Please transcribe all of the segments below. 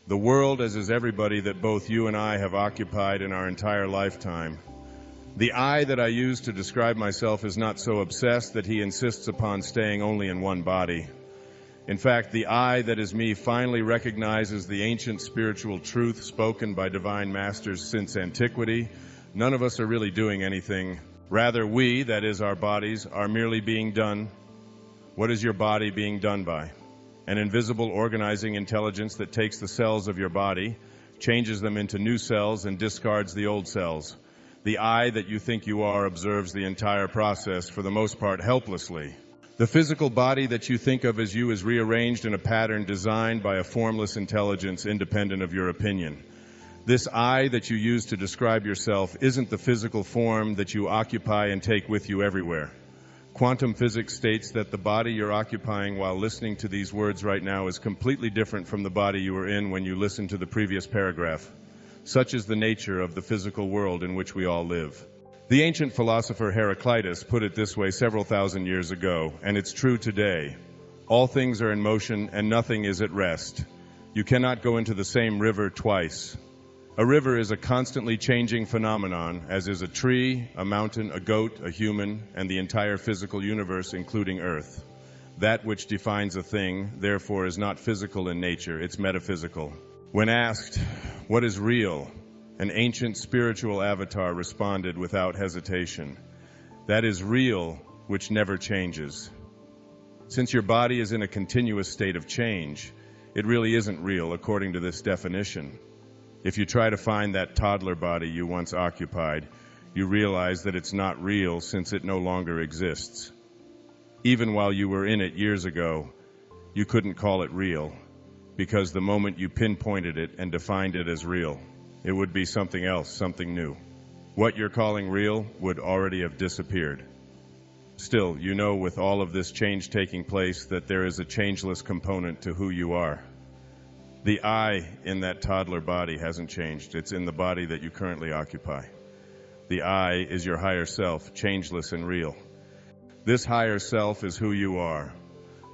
The world, as is everybody that both you and I have occupied in our entire lifetime. The I that I use to describe myself is not so obsessed that he insists upon staying only in one body. In fact, the I that is me finally recognizes the ancient spiritual truth spoken by divine masters since antiquity. None of us are really doing anything. Rather, we, that is our bodies, are merely being done. What is your body being done by? An invisible organizing intelligence that takes the cells of your body, changes them into new cells, and discards the old cells. The I that you think you are observes the entire process, for the most part helplessly. The physical body that you think of as you is rearranged in a pattern designed by a formless intelligence independent of your opinion. This I that you use to describe yourself isn't the physical form that you occupy and take with you everywhere. Quantum physics states that the body you're occupying while listening to these words right now is completely different from the body you were in when you listened to the previous paragraph. Such is the nature of the physical world in which we all live. The ancient philosopher Heraclitus put it this way several thousand years ago, and it's true today. All things are in motion and nothing is at rest. You cannot go into the same river twice. A river is a constantly changing phenomenon, as is a tree, a mountain, a goat, a human, and the entire physical universe, including Earth. That which defines a thing, therefore, is not physical in nature, it's metaphysical. When asked, what is real? An ancient spiritual avatar responded without hesitation. That is real, which never changes. Since your body is in a continuous state of change, it really isn't real according to this definition. If you try to find that toddler body you once occupied, you realize that it's not real since it no longer exists. Even while you were in it years ago, you couldn't call it real, because the moment you pinpointed it and defined it as real, it would be something else, something new. What you're calling real would already have disappeared. Still, you know with all of this change taking place that there is a changeless component to who you are. The I in that toddler body hasn't changed. It's in the body that you currently occupy. The I is your higher self, changeless and real. This higher self is who you are.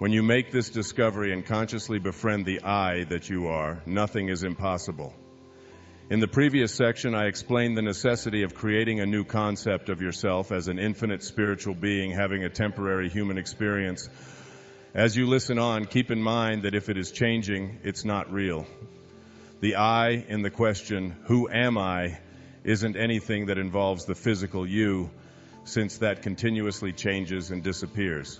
When you make this discovery and consciously befriend the I that you are, nothing is impossible. In the previous section, I explained the necessity of creating a new concept of yourself as an infinite spiritual being having a temporary human experience. As you listen on, keep in mind that if it is changing, it's not real. The I in the question, who am I, isn't anything that involves the physical you, since that continuously changes and disappears.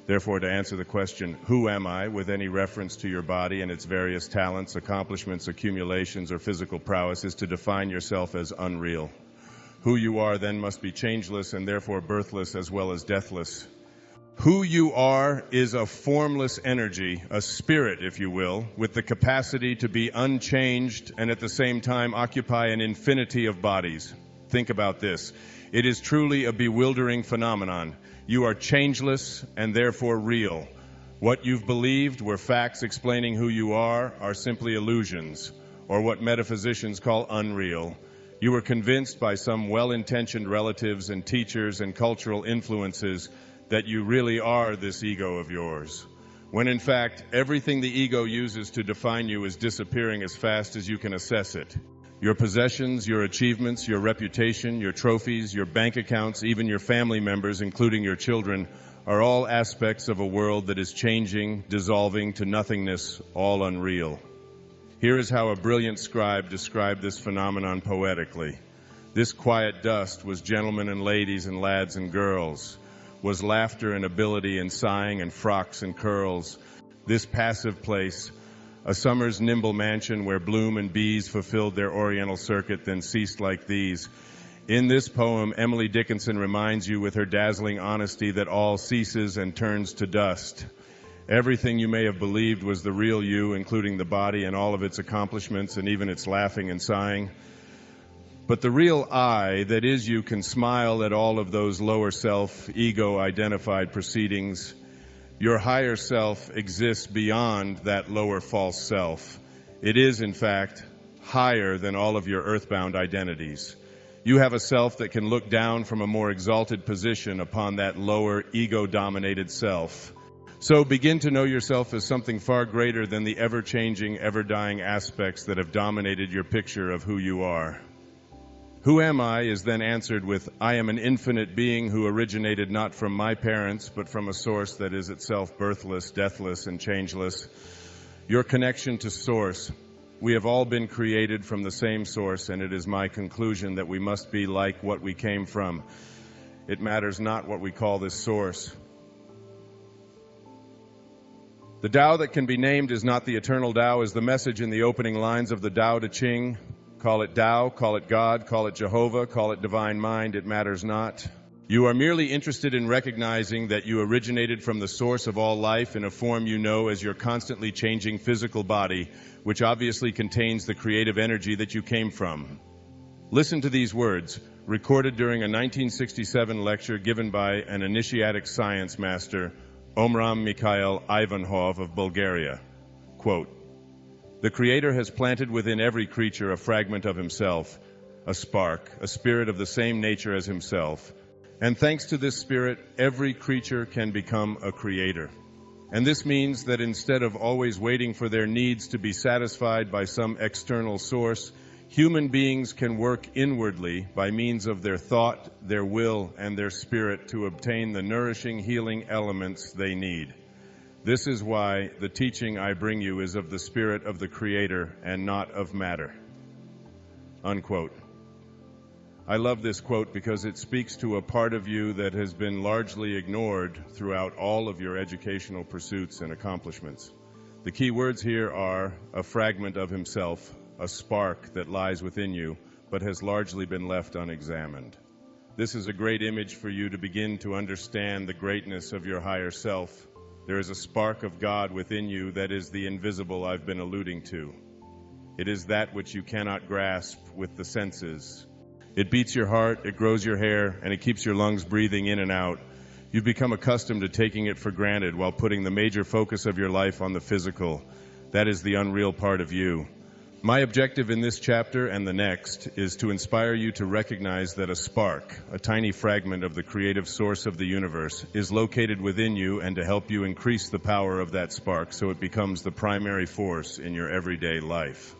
Therefore, to answer the question, who am I, with any reference to your body and its various talents, accomplishments, accumulations, or physical prowess, is to define yourself as unreal. Who you are then must be changeless and therefore birthless as well as deathless. Who you are is a formless energy, a spirit, if you will, with the capacity to be unchanged and at the same time occupy an infinity of bodies. Think about this. It is truly a bewildering phenomenon. You are changeless and therefore real. What you've believed were facts explaining who you are simply illusions, or what metaphysicians call unreal. You were convinced by some well-intentioned relatives and teachers and cultural influences that you really are this ego of yours, when in fact everything the ego uses to define you is disappearing as fast as you can assess it. Your possessions, your achievements, your reputation, your trophies, your bank accounts, even your family members, including your children, are all aspects of a world that is changing, dissolving to nothingness, all unreal. Here is how a brilliant scribe described this phenomenon poetically. This quiet dust was gentlemen and ladies and lads and girls, was laughter and ability and sighing and frocks and curls. This passive place, a summer's nimble mansion where bloom and bees fulfilled their oriental circuit, then ceased like these. In this poem, Emily Dickinson reminds you with her dazzling honesty that all ceases and turns to dust. Everything you may have believed was the real you, including the body and all of its accomplishments and even its laughing and sighing. But the real I that is you can smile at all of those lower self, ego-identified proceedings. Your higher self exists beyond that lower false self. It is, in fact, higher than all of your earthbound identities. You have a self that can look down from a more exalted position upon that lower ego-dominated self. So begin to know yourself as something far greater than the ever-changing, ever-dying aspects that have dominated your picture of who you are. Who am I is then answered with, I am an infinite being who originated not from my parents, but from a source that is itself birthless, deathless, and changeless. Your connection to source. We have all been created from the same source, and it is my conclusion that we must be like what we came from. It matters not what we call this source. The Tao that can be named is not the eternal Tao, is the message in the opening lines of the Tao Te Ching. Call it Tao, call it God, call it Jehovah, call it divine mind, it matters not. You are merely interested in recognizing that you originated from the source of all life in a form you know as your constantly changing physical body, which obviously contains the creative energy that you came from. Listen to these words, recorded during a 1967 lecture given by an initiatic science master, Omram Mikhail Ivanhov of Bulgaria. Quote, the Creator has planted within every creature a fragment of himself, a spark, a spirit of the same nature as himself. And thanks to this spirit, every creature can become a creator. And this means that instead of always waiting for their needs to be satisfied by some external source, human beings can work inwardly by means of their thought, their will, and their spirit to obtain the nourishing, healing elements they need. This is why the teaching I bring you is of the spirit of the Creator and not of matter. Unquote. I love this quote because it speaks to a part of you that has been largely ignored throughout all of your educational pursuits and accomplishments. The key words here are a fragment of himself, a spark that lies within you, but has largely been left unexamined. This is a great image for you to begin to understand the greatness of your higher self. There is a spark of God within you that is the invisible I've been alluding to. It is that which you cannot grasp with the senses. It beats your heart, it grows your hair, and it keeps your lungs breathing in and out. You've become accustomed to taking it for granted while putting the major focus of your life on the physical. That is the unreal part of you. My objective in this chapter and the next is to inspire you to recognize that a spark, a tiny fragment of the creative source of the universe, is located within you and to help you increase the power of that spark so it becomes the primary force in your everyday life.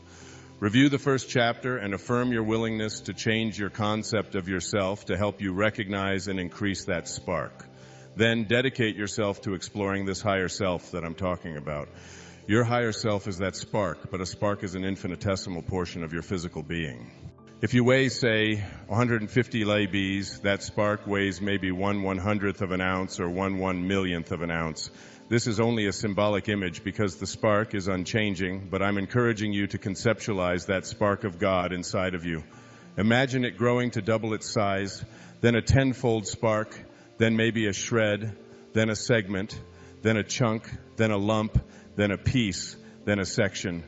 Review the first chapter and affirm your willingness to change your concept of yourself to help you recognize and increase that spark. Then dedicate yourself to exploring this higher self that I'm talking about. Your higher self is that spark, but a spark is an infinitesimal portion of your physical being. If you weigh, say, 150 lbs, that spark weighs maybe 1/100th of an ounce or 1/1,000,000th of an ounce. This is only a symbolic image because the spark is unchanging, but I'm encouraging you to conceptualize that spark of God inside of you. Imagine it growing to double its size, then a tenfold spark, then maybe a shred, then a segment, then a chunk, then a lump, then a piece, then a section,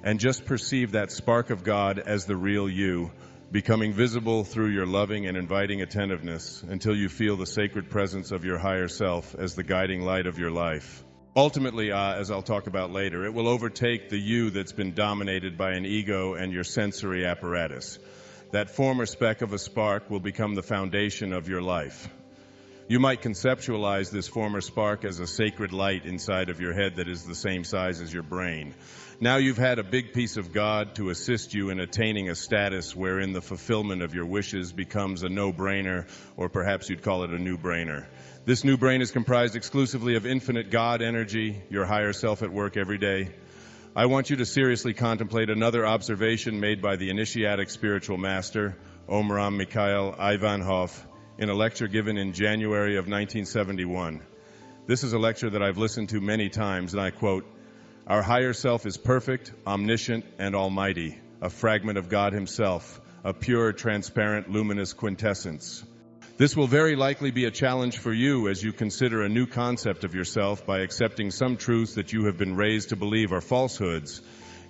and just perceive that spark of God as the real you, becoming visible through your loving and inviting attentiveness until you feel the sacred presence of your higher self as the guiding light of your life. Ultimately, as I'll talk about later, it will overtake the you that's been dominated by an ego and your sensory apparatus. That former speck of a spark will become the foundation of your life. You might conceptualize this former spark as a sacred light inside of your head that is the same size as your brain. Now you've had a big piece of God to assist you in attaining a status wherein the fulfillment of your wishes becomes a no-brainer, or perhaps you'd call it a new-brainer. This new brain is comprised exclusively of infinite God energy, your higher self at work every day. I want you to seriously contemplate another observation made by the initiatic spiritual master, Omram Mikhail Ivanhov, in a lecture given in January of 1971. This is a lecture that I've listened to many times, and I quote, "Our higher self is perfect, omniscient, and almighty, a fragment of God himself, a pure, transparent, luminous quintessence. This will very likely be a challenge for you as you consider a new concept of yourself by accepting some truths that you have been raised to believe are falsehoods.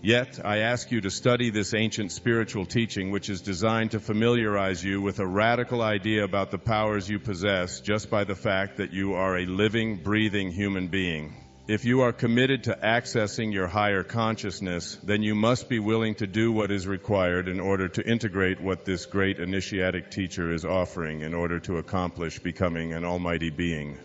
Yet, I ask you to study this ancient spiritual teaching, which is designed to familiarize you with a radical idea about the powers you possess just by the fact that you are a living, breathing human being. If you are committed to accessing your higher consciousness, then you must be willing to do what is required in order to integrate what this great initiatic teacher is offering in order to accomplish becoming an almighty being."